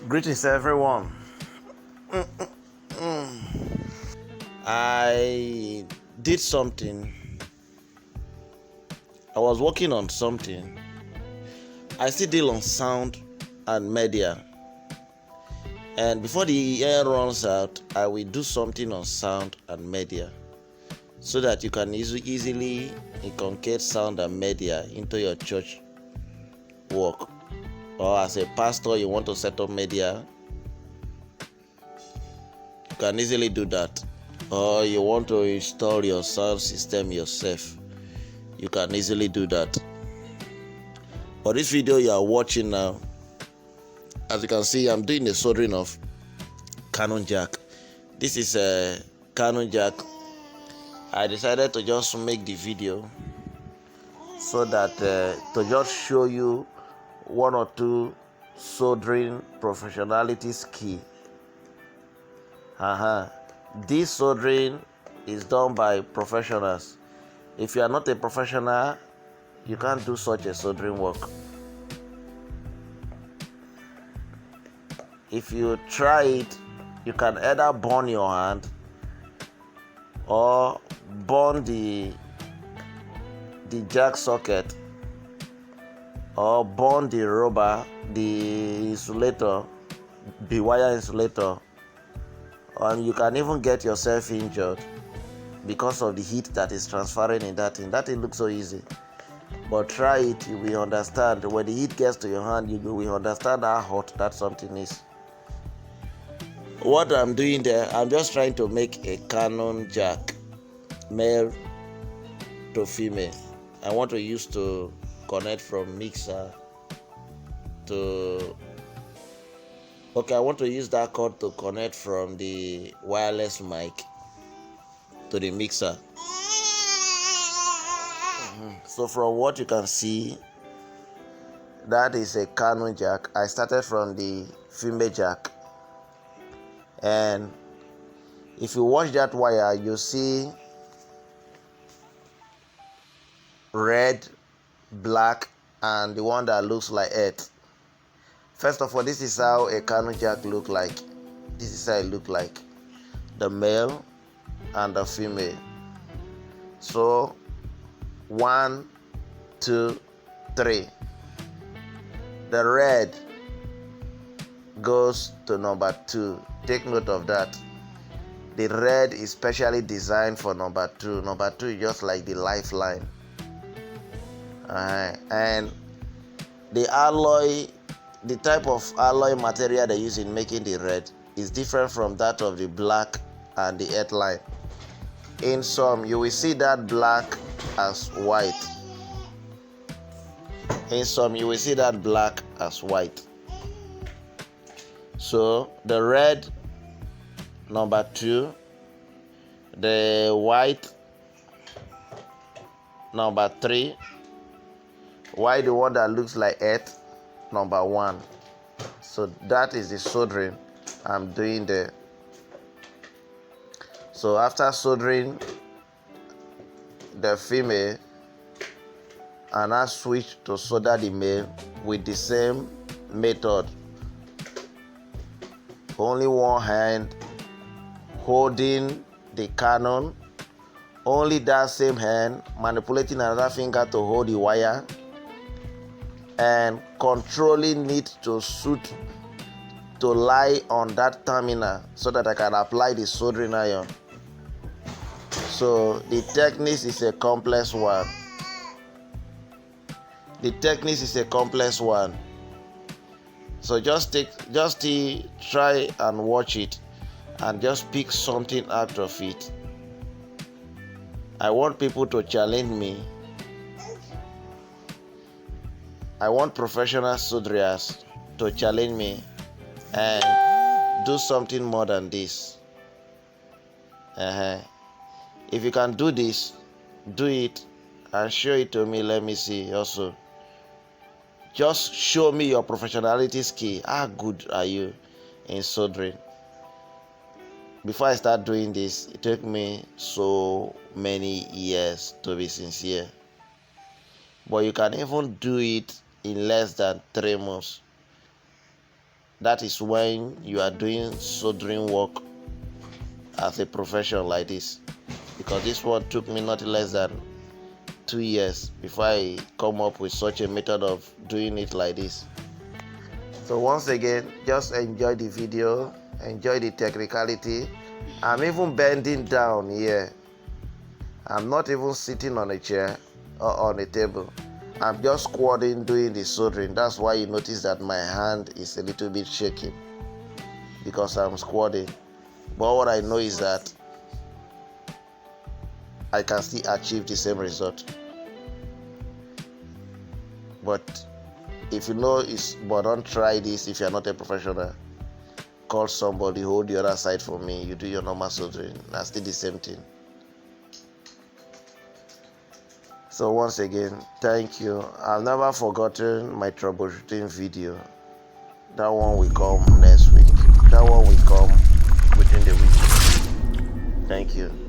Greetings, everyone. I did something. I was working on something. I still deal on sound and media. And before the year runs out, I will do something on sound and media so that you can easily inculcate sound and media into your church work. Or as a pastor, you want to set up media, you can easily do that. Or you want to install your sound system yourself, you can easily do that. For this video you are watching now, as you can see, I'm doing the soldering of Canon jack. This is a Canon jack. I decided to just make the video so that to just show you one or two soldering professionality skill. This soldering is done by professionals. If you are not a professional, you can't do such a soldering work. If you try it, you can either burn your hand or burn the jack socket or burn the rubber, the insulator, the wire insulator, and you can even get yourself injured because of the heat that is transferring in that thing. That thing looks so easy, but try it, you will understand. When the heat gets to your hand, you will understand how hot that something is. What I'm doing there, I'm just trying to make a Canon jack, male to female. I want to use to connect from mixer to, I want to use that cord to connect from the wireless mic to the mixer. So from what you can see, that is a Canon jack. I started from the female jack, and if you watch that wire, you see red, black, and the one that looks like earth. First of all, this is how a Canon jack look like. This is how it look like, the male and the female. So 1, 2, 3. The red goes to number 2. Take note of that. The red is specially designed for number 2. Number 2 is just like the lifeline. And the alloy, the type of alloy material they use in making the red is different from that of the black and the earth line. In some, you will see that black as white. In some, you will see that black as white. So the red, number 2, the white, number 3, white, the one that looks like earth, number 1. So that is the soldering I'm doing there. So after soldering the female, and I switch to solder the male with the same method. Only one hand holding the Canon, only that same hand manipulating another finger to hold the wire and controlling it to suit to lie on that terminal so that I can apply the soldering iron. So the technique is a complex one. So just try and watch it and just pick something out of it. I want people to challenge me. I want professional solderers to challenge me and do something more than this. If you can do this, do it and show it to me. Let me see also. Just show me your professionality skill. How good are you in soldering? Before I start doing this, it took me so many years, to be sincere. But you can even do it in less than 3 months. That is when you are doing soldering work as a profession like this, because this one took me not less than 2 years before I come up with such a method of doing it like this. So once again, just enjoy the video, enjoy the technicality. I'm even bending down here. I'm not even sitting on a chair or on a table. I'm just squatting doing the soldering. That's why you notice that my hand is a little bit shaking, because I'm squatting. But what I know is that I can still achieve the same result. But if you know but don't try this if you're not a professional. Call somebody, hold the other side for me. You do your normal soldering. That's still the same thing. So once again, thank you. I've never forgotten my troubleshooting video. That one will come next week. That one will come within the week. Thank you.